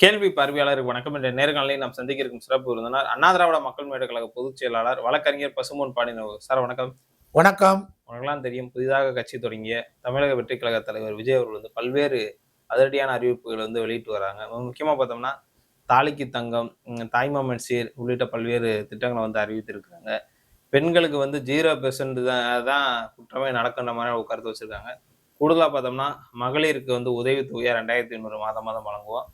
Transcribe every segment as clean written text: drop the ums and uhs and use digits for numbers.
கேள்வி பார்வையாளருக்கு வணக்கம். என்ற நேர்காணலில் நாம் சந்திக்க இருக்கும் சிறப்பு விருந்தினர் அண்ணா திராவிட மக்கள் முன்னேற்றக் கழக பொதுச் செயலாளர் வழக்கறிஞர் பசும்பொன் பாண்டியன் சார் வணக்கம். வணக்கம். உனக்கெல்லாம் தெரியும், புதிதாக கட்சி தொடங்கிய தமிழக வெற்றிக் கழக தலைவர் விஜய் அவர்கள் பல்வேறு அதிரடியான அறிவிப்புகள் வெளியிட்டு வராங்க. முக்கியமா பார்த்தோம்னா தாலிக்கு தங்கம், தாய்மாமன் சீர் உள்ளிட்ட பல்வேறு திட்டங்களை அறிவித்திருக்கிறாங்க. பெண்களுக்கு 0% தான் குற்றமே நடக்கின்ற மாதிரி ஒரு கருத்து வச்சிருக்காங்க. கூடுதலா பார்த்தோம்னா மகளிருக்கு உதவித்தொகையா 2500 மாதம் வழங்குவோம்.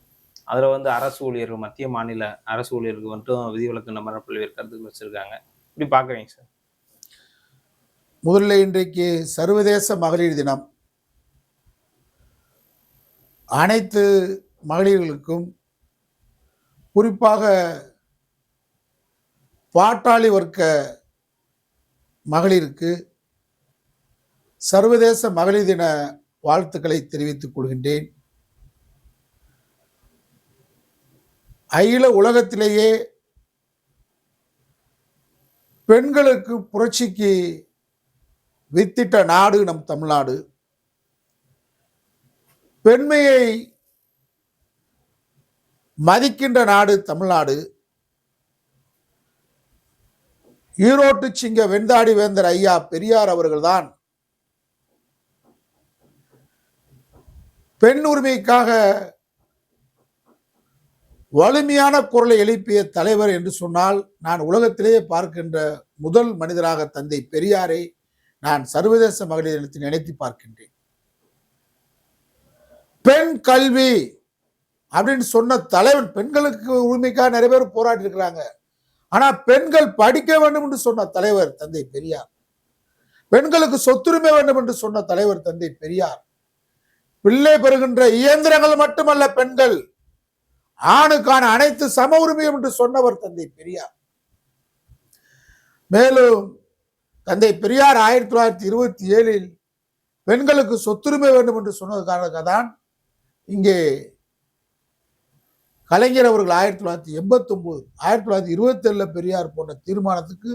அதுல அரசு ஊழியர்கள், மத்திய மாநில அரசு ஊழியருக்கு மட்டும் விதிவிலக்கு மாதிரி பல்வேறு கருத்துக்கள் வச்சிருக்காங்க. இப்படி பாக்குறீங்க சார்? முதல்ல இன்றைக்கு சர்வதேச மகளிர் தினம். அனைத்து மகளிர்களுக்கும், குறிப்பாக பாட்டாளி வர்க்க மகளிருக்கு சர்வதேச மகளிர் தின வாழ்த்துக்களை தெரிவித்துக் கொள்கின்றேன். அகில உலகத்திலேயே பெண்களுக்கு புரட்சிக்கு வித்திட்ட நாடு நம் தமிழ்நாடு. பெண்மையை மதிக்கின்ற நாடு தமிழ்நாடு. ஈரோட்டு சிங்க வெண்தாடி வேந்தர் ஐயா பெரியார் அவர்கள்தான் பெண் உரிமைக்காக வலிமையான குரலை எழுப்பிய தலைவர் என்று சொன்னால், நான் உலகத்திலேயே பார்க்கின்ற முதல் மனிதராக தந்தை பெரியாரை நான் சர்வதேச மகளிர் தினத்தில் நினைத்து பார்க்கின்றேன். பெண் கல்வி அப்படின்னு சொன்ன தலைவன். பெண்களுக்கு உரிமைக்காக நிறைய பேர் போராடி இருக்கிறாங்க. ஆனா பெண்கள் படிக்க வேண்டும் என்று சொன்ன தலைவர் தந்தை பெரியார். பெண்களுக்கு சொத்துரிமை வேண்டும் என்று சொன்ன தலைவர் தந்தை பெரியார். பிள்ளை பெறுகின்ற இயந்திரங்கள் மட்டுமல்ல பெண்கள், ஆணுக்கான அனைத்து சம உரிமையும் என்று சொன்னவர் தந்தை பெரியார். மேலும் தந்தை பெரியார் 1927 பெண்களுக்கு சொத்துரிமை வேண்டும் என்று சொன்னதுக்காக தான் இங்கே கலைஞர் அவர்கள் 1989 1927 பெரியார் போன்ற தீர்மானத்துக்கு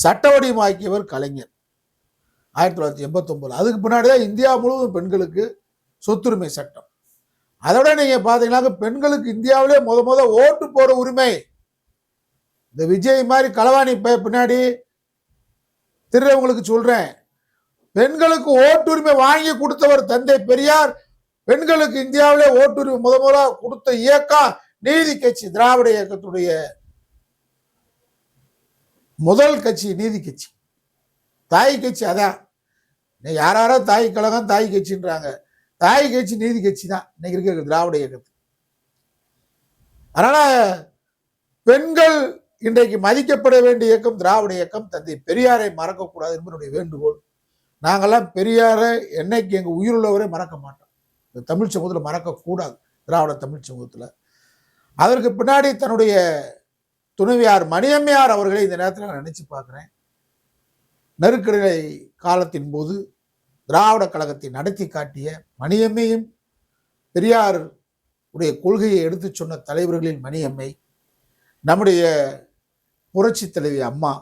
சட்ட வடிவமாக்கியவர் கலைஞர் 1989. அதுக்கு பின்னாடிதான் இந்தியா முழுவதும் பெண்களுக்கு சொத்துரிமை சட்டம். அதோட நீங்க பாத்தீங்கன்னா பெண்களுக்கு இந்தியாவிலே முத ஓட்டு போற உரிமை. இந்த விஜய் மாதிரி களவாணி பின்னாடி திருவங்களுக்கு சொல்றேன், பெண்களுக்கு ஓட்டுரிமை வாங்கி கொடுத்தவர் தந்தை பெரியார். பெண்களுக்கு இந்தியாவிலே ஓட்டுரிமை முதலா கொடுத்த இயக்கம் நீதி கட்சி. திராவிட இயக்கத்துடைய முதல் கட்சி நீதி கட்சி. தாய் கட்சி அதான். யாரோ தாய் கழகம் தாய் கட்சின்றாங்க. தாய் கட்சி நீதி கட்சி தான் இன்னைக்கு இருக்கிற திராவிட இயக்கத்து. அதனால பெண்கள் இன்றைக்கு மதிக்கப்பட வேண்டிய இயக்கம் திராவிட இயக்கம். தந்தை பெரியாரை மறக்கக்கூடாது என்பதனுடைய வேண்டுகோள். நாங்கெல்லாம் பெரியாரை என்னைக்கு எங்க உயிருள்ளவரை மறக்க மாட்டோம். இந்த தமிழ் சமூகத்தில் மறக்கக்கூடாது, திராவிட தமிழ் சமூகத்தில். அதற்கு பின்னாடி தன்னுடைய துணைவியார் மணியம்மையார் அவர்களை இந்த நேரத்தில் நான் நினைச்சு பார்க்கிறேன். நெருக்கடி காலத்தின் போது திராவிட கழகத்தை நடத்தி காட்டிய மணியம்மையும், பெரியார் உடைய கொள்கையை எடுத்து சொன்ன தலைவர்களில் மணியம்மை, நம்முடைய புரட்சி தலைவி அம்மா.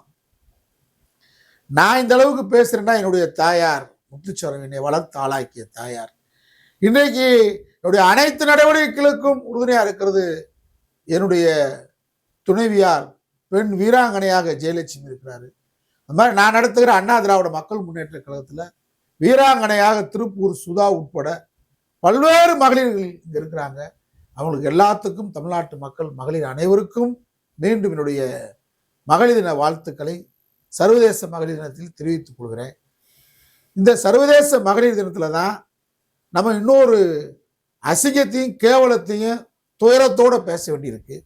நான் இந்த அளவுக்கு பேசுறேன்னா என்னுடைய தாயார் முத்துச்சோரம் என்னை வளர்த்து ஆளாக்கிய தாயார். இன்றைக்கு என்னுடைய அனைத்து நடவடிக்கைகளுக்கும் உறுதுணையா இருக்கிறது என்னுடைய துணைவியார், பெண் வீராங்கனையாக ஜெயலட்சுமி இருக்கிறாரு. அந்த மாதிரி நான் நடத்துகிற அண்ணா திராவிட மக்கள் முன்னேற்ற கழகத்தில் வீராங்கனையாக திருப்பூர் சுதா உட்பட பல்வேறு மகளிர்கள் இங்க இருக்கிறாங்க. அவங்களுக்கு எல்லாத்துக்கும் தமிழ்நாட்டு மக்கள் மகளிர் அனைவருக்கும் மீண்டும் என்னுடைய மகளிர் தின வாழ்த்துக்களை சர்வதேச மகளிர் தினத்தில் தெரிவித்துக் கொள்கிறேன். இந்த சர்வதேச மகளிர் தினத்துல தான் நம்ம இன்னொரு அசிங்கத்தையும் கேவலத்தையும் துயரத்தோட பேச வேண்டியிருக்கு.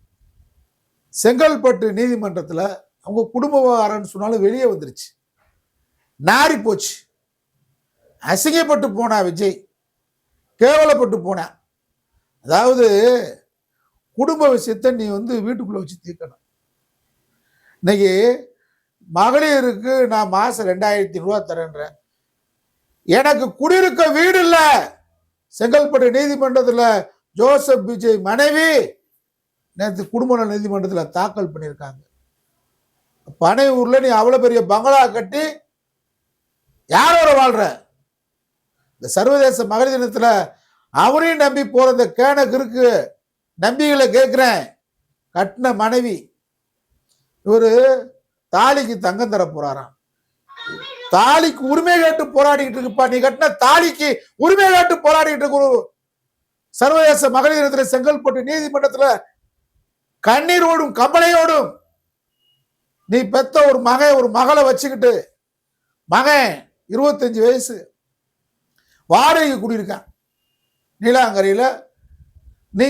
செங்கல்பட்டு நீதிமன்றத்தில் அவங்க குடும்ப விவகாரம்னு சொன்னாலும் வெளியே வந்துருச்சு. நாரி போச்சு. அசிங்கப்பட்டு போனா விஜய், கேவலப்பட்டு போன. அதாவது குடும்ப விஷயத்தை நீ வீட்டுக்குள்ள வச்சு தீர்க்கணும். இன்னைக்கு மகளிருக்கு நான் மாசம் 2500 ரூபா தரேன்றேன். எனக்கு குடியிருக்க வீடு இல்ல. செங்கல்பட்டு நீதிமன்றத்தில் ஜோசப் விஜய் மனைவி நேற்று குடும்ப நீதிமன்றத்தில் தாக்கல் பண்ணியிருக்காங்க. பனையூர்ல நீ அவ்வளவு பெரிய பங்களா கட்டி யாரோட வாழ்ற? இந்த சர்வதேச மகளிர் தினத்துல அவரையும் நம்பி போற இந்த கேனக்கு இருக்கு நம்பிகளை கேட்கிறேன். கட்டின மனைவி இவரு தாலிக்கு தங்கம் தர போறாராம். தாலிக்கு உரிமை கேட்டு போராடிட்டு இருக்குப்பா. நீ கட்டின தாலிக்கு உரிமை கேட்டு போராடிட்டு இருக்கு. ஒரு சர்வதேச மகளிர் தினத்துல செங்கல்பட்டு நீதிமன்றத்துல கண்ணீரோடும் கம்பளையோடும் நீ பெத்த ஒரு மகளை வச்சுக்கிட்டு, மகன் 25 வயசு வாடகை குடியிருக்கான் நீலாங்கரையில. நீ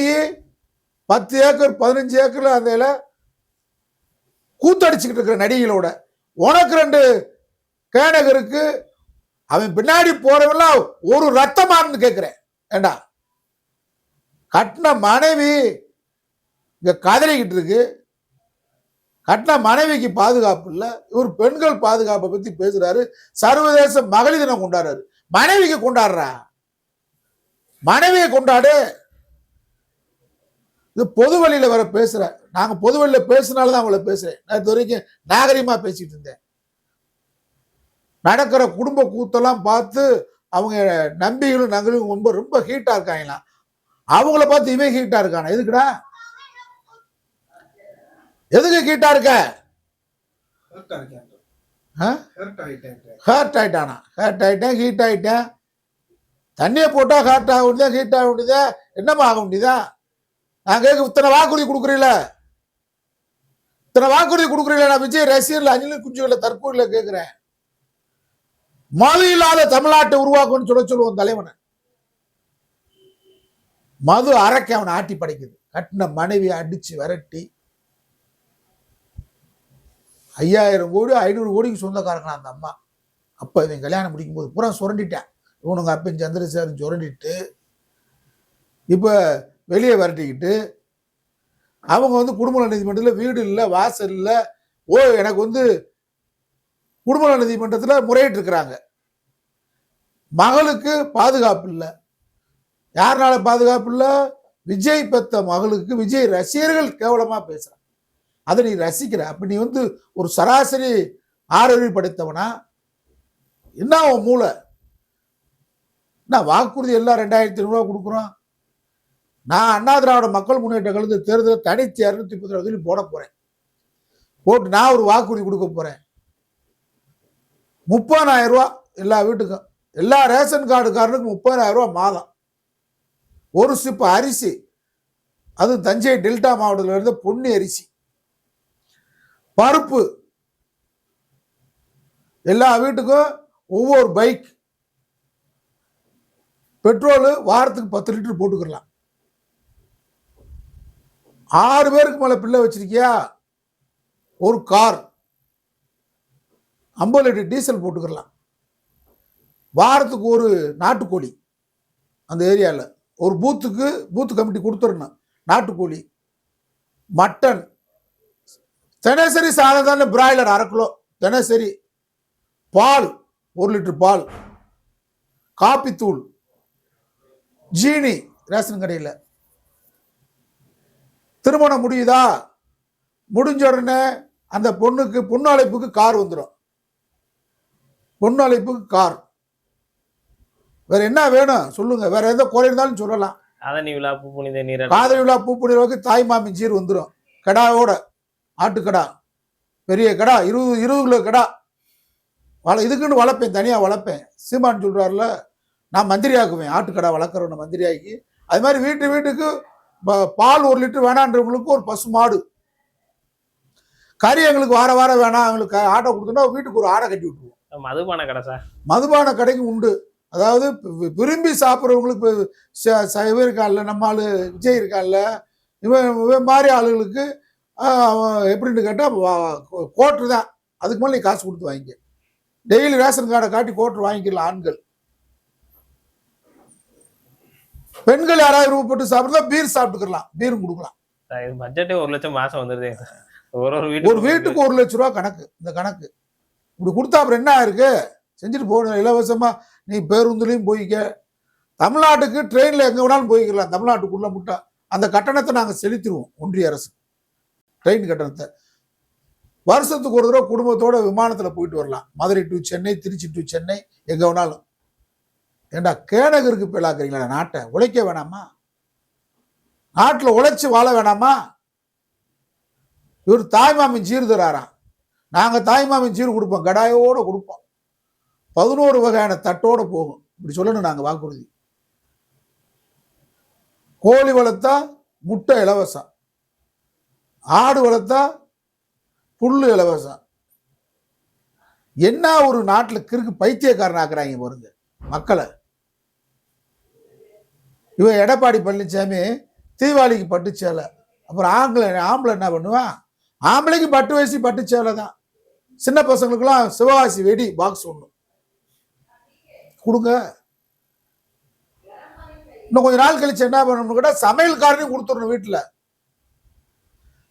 10 ஏக்கர் 15 ஏக்கர்ல அந்த கூத்தடிச்சுக்கிட்டு இருக்கிற நடிகளோட உனக்கு 2 கேனகருக்கு அவன் பின்னாடி போறவெல்லாம் ஒரு ரத்தமானு கேட்கிறேன். ஏண்டா கட்டின மனைவி இங்க கதறிக்கிட்டு இருக்கு. கட்டின மனைவிக்கு பாதுகாப்பு இல்லை. இவர் பெண்கள் பாதுகாப்பை பத்தி பேசுறாரு. சர்வதேச மகளிர் தினம் கொண்டாடுறாரு. மனைவிக்கு கொண்டாடுறா, மனைவியை கொண்டாடு. இது பொது வழியில வர பேசுற. நாங்க பொது வழியில பேசினால்தான் அவங்கள பேசுறேன். நான் இது வரைக்கும் நாகரிகமா பேசிட்டு இருந்தேன். நடக்கிற குடும்ப கூத்தெல்லாம் பார்த்து அவங்க நம்பிகளும் நங்களும் ரொம்ப ரொம்ப ஹீட்டா இருக்காங்களாம். அவங்கள பார்த்து இவன் ஹீட்டா இருக்கானா? எதுக்குடா? எதுக்கு ஹீட்டா இருக்க? ஹர்ட் ஆயிட்டானா? ஹர்ட் ஆயிட்டேன், ஹீட் ஆயிட்டேன். தண்ணியை போட்டா ஹர்ட் ஆக வேண்டியதா, ஹீட் ஆக வேண்டியதா, என்னமா ஆக வேண்டியதா? நான் கேட்க இத்தனை வாக்குறுதி கொடுக்குறீங்கள, இத்தனை வாக்குறுதி கொடுக்குறீங்களா? நான் விஜய் ரசிகர்ல அஞ்சலி குஞ்சுகளை தற்கொலையில கேட்கிறேன். மது இல்லாத தமிழ்நாட்டை உருவாக்கும்னு சொல்லுவோம் தலைவனை. மது அரைக்க அவனை ஆட்டி படைக்குது. கட்டின மனைவியை அடிச்சு விரட்டி 5000 கோடி 500 கோடிக்கு சொந்தக்காரங்களா அந்த அம்மா. அப்ப இவன் கல்யாணம் முடிக்கும் போது பூரா சுரண்டிட்டேன். இவனுங்க அப்பன் சந்திரசேகரன் சுரண்டிட்டு இப்ப வெளியே விரட்டிக்கிட்டு அவங்க குடும்ப நீதிமன்றத்தில் வீடு இல்லை, வாசல் இல்லை. எனக்கு குடும்ப நீதிமன்றத்தில் முறையிட்டு இருக்கிறாங்க. மகளுக்கு பாதுகாப்பு இல்லை. யாருனால பாதுகாப்பு இல்லை? விஜய் பெத்த மகளுக்கு விஜய் ரசிகர்கள் கேவலமா பேசுறாங்க. அதை நீ ரசிக்கிற. அப்ப நீ ஒரு சராசரி ஆறறிவு படைத்தவனா? என்ன உன் மூளை? என்ன வாக்குறுதி எல்லாம் 2500 கொடுக்குறோம். நான் அண்ணா திராவிட மக்கள் முன்னேற்ற கழக தேர்தலில் தனித்து 230 போட போறேன். போட்டு நான் ஒரு வாக்குறுதி கொடுக்க போறேன். 30,000 ரூபாய் எல்லா வீட்டுக்கும், எல்லா ரேஷன் கார்டுக்காரனுக்கும் 30,000 ரூபாய் மாதம். ஒரு சிப்பு அரிசி, அது தஞ்சை டெல்டா மாவட்டத்தில் இருந்த பொன்னி அரிசி. பருப்பு எல்லா வீட்டுக்கும் ஒவ்வொரு பைக். பெட்ரோல் வாரத்துக்கு 10 லிட்டர் போட்டுக்கலாம். 6 பேருக்கு மேல பிள்ளை வச்சிருக்கியா, ஒரு கார் 50 லிட்டர் டீசல் போட்டுக்கலாம். வாரத்துக்கு ஒரு நாட்டுக்கோழி, அந்த ஏரியாவில் ஒரு பூத்து கமிட்டி கொடுத்துடணும். நாட்டுக்கோழி, மட்டன், தினசரி சாதாரண பிராய்லர் 1/2 கிலோ தினசரி, பால் 1 லிட்டர் பால், காப்பி தூள், ஜீனி ரேஷன் கடையில். திருமணம் முடியுதா, முடிஞ்ச உடனே அந்த பொண்ணுக்கு பொண்ணு அழைப்புக்கு கார் வந்துடும். பொண்ணு அழைப்புக்கு கார். வேற என்ன வேணும் சொல்லுங்க? வேற எந்த குறை இருந்தாலும் சொல்லலாம். காதணி விழா, பூ புனித நீர், காதணி விழா, பூ புனிதவுக்கு தாய் மாமி சீர் வந்துடும். கடாவோட, ஆட்டுக்கடா, பெரிய கடா, 20 கிலோ கடா. இதுக்குன்னு வளர்ப்பேன், தனியா வளர்ப்பேன். சீமான் சொல்றாருல, நான் மந்திரி ஆக்குவேன். ஆட்டுக்கடா வளர்க்குறவன மந்திரி ஆக்கி. அது மாதிரி வீட்டுக்கு பால் 1 லிட்டர் வேணான்றவங்களுக்கு ஒரு பசு மாடு. கறி எங்களுக்கு வாரம் வேணாம், அவங்களுக்கு ஆட்டை கொடுத்தோம்னா வீட்டுக்கு ஒரு ஆடை கட்டி விட்டுருவோம். மதுபான கடை சார், மதுபான கடைக்கு உண்டு. அதாவது விரும்பி சாப்பிட்றவங்களுக்கு இவன் இருக்கான்ல, நம்ம ஆளு விஜய் இருக்கான்ல, இவன் மாதிரி ஆளுகளுக்கு எப்படின்னு கேட்டால் கோட்ரு தான். அதுக்கு மேலே நீ காசு கொடுத்து வாங்கிக்க. டெய்லி ரேஷன் கார்டை காட்டி கோட்ரு வாங்கிக்கலாம் ஆண்கள். பெண்கள் யாராவது விருப்பப்பட்டு சாப்பிட்றதா பீர் சாப்பிட்டுக்கலாம், பீரும் கொடுக்கலாம். பட்ஜெட்டே 1 லட்சம் மாசம் வந்துருது. ஒரு வீட்டுக்கு 1 லட்ச ரூபா கணக்கு. இந்த கணக்கு இப்படி கொடுத்தா அப்புறம் என்ன இருக்கு? செஞ்சுட்டு போகணும். இலவசமா நீ பேருந்துலையும் போய்க்க. தமிழ்நாட்டுக்கு ட்ரெயின்ல எங்க வேணாலும் போய்க்கலாம். தமிழ்நாட்டுக்குள்ள முட்டா அந்த கட்டணத்தை நாங்கள் செலுத்திடுவோம். ஒன்றிய அரசு ட்ரெயின் கட்டணத்தை வருஷத்துக்கு ஒரு தடவை குடும்பத்தோட விமானத்தில் போயிட்டு வரலாம். மதுரை டு சென்னை, திருச்சி டு சென்னை, எங்க வேணாலும். ஏண்டா கேனகருக்கு பேலாக்குறீங்களா? நாட்டை உழைக்க வேணாமா? நாட்டில் உழைச்சி வாழ வேணாமா? இவர் தாய்மாமன் சீர் தராராம். நாங்கள் தாய்மாமன் சீர் கொடுப்போம், கடாயோடு கொடுப்போம், 11 வகையான தட்டோடு போகும். இப்படி சொல்லணும் நாங்கள் வாக்குறுதி. கோழி வளர்த்தா முட்டை இலவசம், ஆடு வளர்த்தா புல்லு இலவசம். என்ன ஒரு நாட்டில் கிறுக்கு பைத்தியக்காரன் ஆக்குறாங்க பாருங்க மக்களை. இவன் எடப்பாடி பழனிசாமி தீபாவளிக்கு பட்டு சேலை, அப்புறம் ஆம்பளை என்ன பண்ணுவான்? ஆம்பளைக்கு பட்டு வயசு பட்டு சேலை தான். சின்ன பசங்களுக்குலாம் சிவகாசி வெடி பாக்ஸ் ஒன்று கொடுங்க. இன்னும் கொஞ்ச நாள் கழிச்சு என்ன பண்ணணும்னு கேட்டால் சமையல்காரனையும் கொடுத்துடணும். வீட்டில்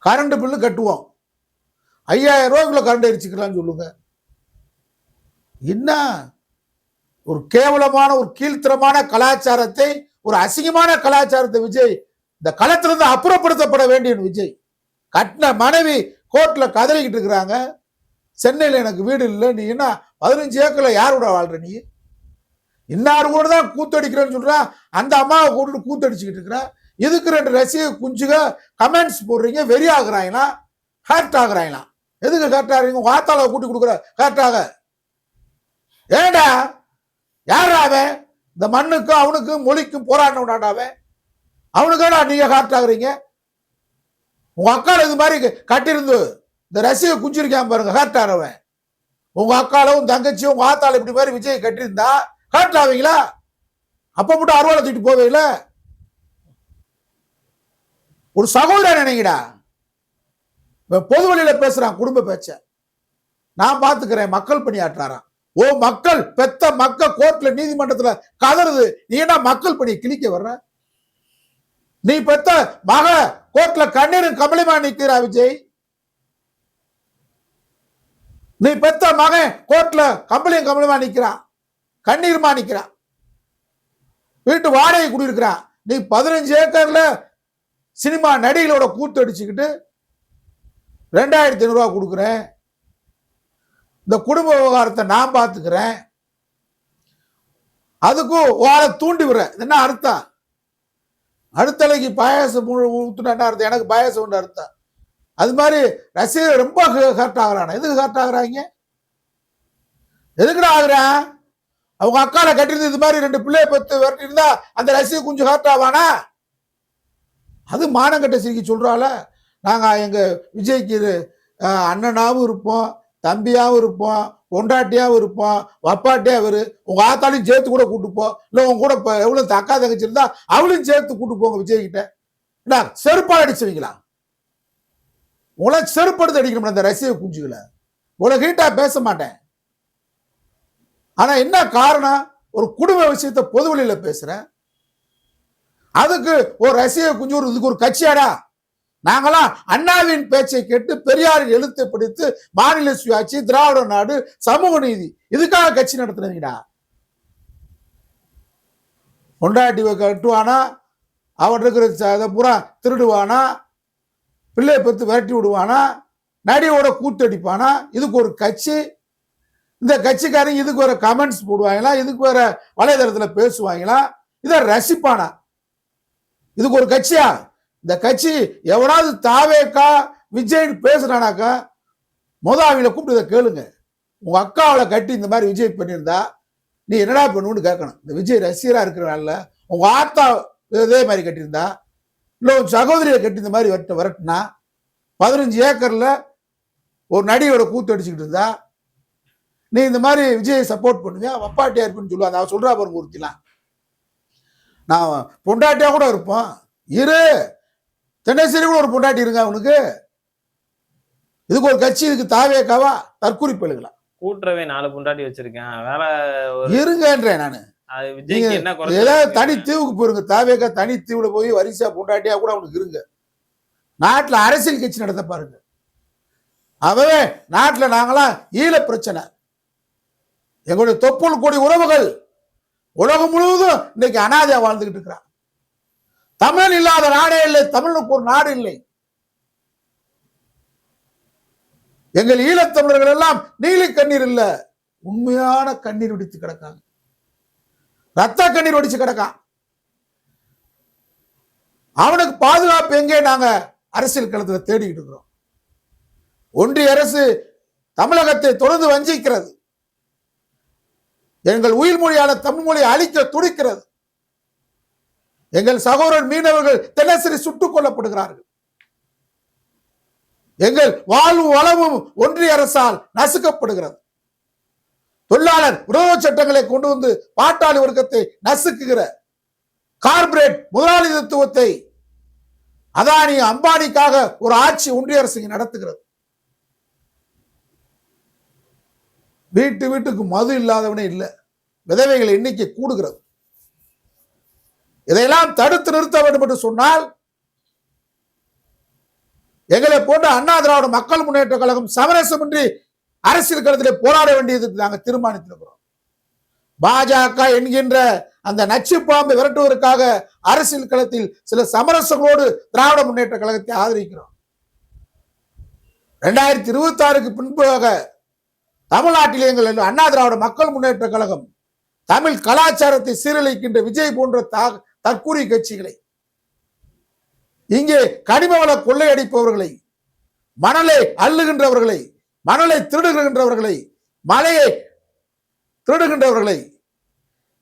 கரண்ட் பில்லு கட்டுவோம், 5000 ரூபாய்க்குள்ள கரண்ட் எரிச்சுக்கலாம்னு சொல்லுங்க. என்ன ஒரு கேவலமான ஒரு கீழ்த்தரமான கலாச்சாரத்தை, ஒரு அசிங்கமான கலாச்சாரத்தை விஜய் இந்த களத்திலிருந்து அப்புறப்படுத்தப்பட வேண்டிய விஜய். கட்டின மனைவி கோர்ட்ல கதறிக்கிட்டு இருக்கிறாங்க, சென்னையில் எனக்கு வீடு இல்லை, நீ என்ன 15 ஏக்கர்ல யாரோட வாழ்ற? நீ இன்னாரு கூட தான் கூத்தடிக்கிறேன்னு சொல்றா, அந்த அம்மாவை கூட்டு கூத்தடிச்சுக்கிட்டு இருக்கிற. இதுக்கு 2 ரசிக குஞ்சுக கமெண்ட்ஸ் போடுறீங்க, வெறி ஆகுறாங்களா, ஹேர்ட் ஆகுறாங்களா? எதுக்கு ஹேர்ட் ஆகுறீங்க? வாத்தால கூட்டி கொடுக்குற ஹேர்ட்டாக ஏண்டா? யாரா அவன்? இந்த மண்ணுக்கும் அவனுக்கும் மொழிக்கும் போராடினாடாவே, அவனுக்காடா நீங்க ஹேர்ட் ஆகுறீங்க? உங்க அக்கால இது மாதிரி கட்டிருந்து இந்த ரசிக குஞ்சிருக்காம பாருங்க, ஹேர்ட் ஆகிறவன். உங்க அக்காலும் தங்கச்சியும் உங்க ஆத்தால இப்படி மாதிரி விஜய் கட்டியிருந்தா ஹேர்ட் ஆவீங்களா? அப்ப மட்டும் அருவாலை தூக்கிட்டு போவீங்களா? ஒரு சகோதரன் நினைங்கடா. பொது வழியில பேசுறான், குடும்ப பேச்ச நான் பாத்துக்கிறேன், மக்கள் பணியாற்றாராம். ஓ மக்கள் பெத்த மக்கள் கோர்ட்ல நீதிமன்றத்துல கதறுது, நீ என்ன மக்கள் பணியை கிழிக்க வர்ற? நீ பெத்த மக கோர்ட்ல கண்ணீரும் கமலிமா நிக்கிறா விஜய். நீ பெத்த மகன் கோர்ட்ல கம்பளியும் கமலிமா நிக்கிறான், கண்ணீருமா நிக்கிறான், வீட்டு வாடகை குடியிருக்கிறான். நீ 15 ஏக்கர்ல சினிமா நடிகளோட கூத்து அடிச்சுக்கிட்டு 2500 ரூபா கொடுக்குறேன், இந்த குடும்ப விவகாரத்தை நான் பார்த்துக்கிறேன், அதுக்கும் வாழை தூண்டி விடுற. என்ன அர்த்தம்? அடுத்தலைக்கு பாயாசம் ஊத்துனா அர்த்தம், எனக்கு பாயாசம் ஒன்று அர்த்தம். அது மாதிரி ரசிகர் ரொம்ப ஹர்ட் ஆகுறான். எதுக்கு ஹர்ட் ஆகுறாங்க? எதுக்குடா ஆகுறான்? அவங்க அக்கால கட்டிருந்து இது மாதிரி 2 பிள்ளைய பத்து விரட்டி இருந்தா அந்த ரசிகர் கொஞ்சம் ஹர்ட் ஆவானா? அது மானங்கட்ட சிரிக்கி சொல்றால. நாங்க எங்க விஜய்க்கு அண்ணனாவும் இருப்போம், தம்பியாவும் இருப்போம், பொண்டாட்டியாவும் இருப்போம், வப்பாட்டியா இவரு, உங்க ஆத்தாலையும் சேர்த்து கூட கூட்டு போ, இல்ல உங்க கூட எவ்வளவு அக்கா தங்கச்சி இருந்தா அவளையும் சேர்த்து கூட்டு போங்க விஜய் கிட்ட. என்ன செருப்பால் அடிச்சுவீங்களா? உங்களை செருப்படுத்து அடிக்கணும் அந்த ரசிக குஞ்சுகளை. உங்களை ஹீட்டா பேச மாட்டேன். ஆனா என்ன காரணம்? ஒரு குடும்ப விஷயத்தை பொது வழியில பேசுறேன், அதுக்கு ஒரு ரசிக குஞ்சு இதுக்கு ஒரு கட்சியாடா? நாங்களாம் அண்ணாவின் பேச்சை கேட்டு பெரியாரின் எழுத்தை படித்து மாநில சுயாட்சி, திராவிட நாடு, சமூக நீதி இதுக்காக கட்சி நடத்துனீங்கடா. கொண்டாட்டி கட்டுவானா, அவன் இருக்கிற பூரா திருடுவானா, பிள்ளையை பத்து விரட்டி விடுவானா, நடியோட கூத்தடிப்பானா? இதுக்கு ஒரு கட்சி. இந்த கட்சிக்காரங்க இதுக்கு வேற கமெண்ட்ஸ் போடுவாங்களா, இதுக்கு வேற வலைதளத்துல பேசுவாங்களா, இதை ரசிப்பானா? இதுக்கு ஒரு கட்சியா? இந்த கட்சி எவனாவது தாவேக்கா விஜய் பேசுறானாக்கா மொதாவில கூப்பிட்டு இதை கேளுங்க. உங்க அக்காவை கட்டி இந்த மாதிரி விஜய் பண்ணியிருந்தா நீ என்னடா பண்ணுன்னு கேட்கணும். இந்த விஜய் ரசிகரா இருக்கிறனால உங்க ஆத்தா இதே மாதிரி கட்டியிருந்தா, இல்லை உன் சகோதரியை கட்டி இந்த மாதிரி வரட்டுனா, 15 ஏக்கர்ல ஒரு நடிகையோட கூத்து அடிச்சுக்கிட்டு இருந்தா நீ இந்த மாதிரி விஜயை சப்போர்ட் பண்ணுவியா? வப்பாட்டியா இருப்புன்னு சொல்லுவாங்க. அவன் சொல்றா பாருங்க, ஒருத்திலாம் நான் பொண்டாட்டியா கூட இருப்போம், இரு தென்னேசரி கூட ஒரு பொண்டாட்டி இருங்க அவனுக்கு. இதுக்கு ஒரு கட்சி, இதுக்கு தாவேக்காவா? தற்கொலை பயிலுங்களா? கூட்டுறவே 4 பொண்டாட்டி வச்சிருக்கேன், வேற இருங்கன்றேன் நானு. ஏதாவது தனி தீவுக்கு போயிருங்க, தாவேக்கா தனி தீவுல போய் வரிசா பொண்டாட்டியா கூட அவனுக்கு இருங்க. நாட்டுல அரசியல் கட்சி நடத்த பாருங்க. அவவே நாட்டுல நாங்களாம் ஈழ பிரச்சனை, எங்களுடைய தொப்புள் கோடி உறவுகள் உலகம் முழுவதும் இன்னைக்கு அனாதையா வாழ்ந்துகிட்டு இருக்கிறான். தமிழ் இல்லாத நாடே இல்லை, தமிழுக்கு ஒரு நாடு இல்லை. எங்கள் ஈழத்தமிழர்கள் எல்லாம் நீலி கண்ணீர் இல்ல, உண்மையான கண்ணீர் வெடித்து கிடக்காங்க, ரத்த கண்ணீர் வெடிச்சு கிடக்கான். அவனுக்கு பாதுகாப்பு எங்கே நாங்க அரசியல் களத்தில் தேடிக்கிட்டு இருக்கிறோம். ஒன்றிய அரசு தமிழகத்தை தொடர்ந்து வஞ்சிக்கிறது. எங்கள் உயிர் மொழியான தமிழ் மொழியை அழிக்க துடிக்கிறது. எங்கள் சகோதரர் மீனவர்கள் தினசரி சுட்டுக் கொல்லப்படுகிறார்கள். எங்கள் வாழ்வு வளமும் ஒன்றிய அரசால் நசுக்கப்படுகிறது. தொழிலாளர் விரோத சட்டங்களை கொண்டு வந்து பாட்டாளி வர்க்கத்தை நசுக்குகிற கார்பரேட் முதலாளித்துவத்தை அதானி அம்பானிக்காக ஒரு ஆட்சி ஒன்றிய அரசு நடத்துகிறது. வீட்டுக்கு மது இல்லாதவனே இல்லை. விதவைகள் எண்ணிக்கை கூடுகிறது. இதையெல்லாம் தடுத்து நிறுத்த வேண்டும் என்று சொன்னால் எங்களை போன்ற அண்ணா திராவிட மக்கள் முன்னேற்ற கழகம் சமரசமின்றி அரசியல் களத்திலே போராட வேண்டியதுக்கு நாங்கள் தீர்மானித்திருக்கிறோம். பாஜக என்கின்ற அந்த நச்சு பாம்பை விரட்டுவதற்காக அரசியல் களத்தில் சில சமரசங்களோடு திராவிட முன்னேற்ற கழகத்தை ஆதரிக்கிறோம். 2026க்கு பின்பாக தமிழ்நாட்டில் எங்கள் அண்ணா திராவிட மக்கள் முன்னேற்ற கழகம் தமிழ் கலாச்சாரத்தை சீரழிக்கின்ற விஜய் போன்ற தற்கூரி கட்சிகளை, இங்கே கனிம வள கொள்ளையடிப்பவர்களை, மணலை அள்ளுகின்றவர்களை, மணலை திருடுகின்றவர்களை, மலையை திருடுகின்றவர்களை,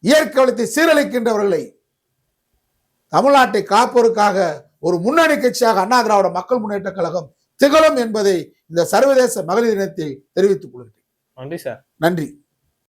இயற்கை வளத்தை சீரழிக்கின்றவர்களை தமிழ்நாட்டை காப்பதற்காக ஒரு முன்னணி கட்சியாக அண்ணா திராவிட மக்கள் முன்னேற்ற கழகம் திகழும் என்பதை இந்த சர்வதேச மகளிர் தினத்தில் தெரிவித்துக் கொள்கிறேன். நன்றி சார். நன்றி.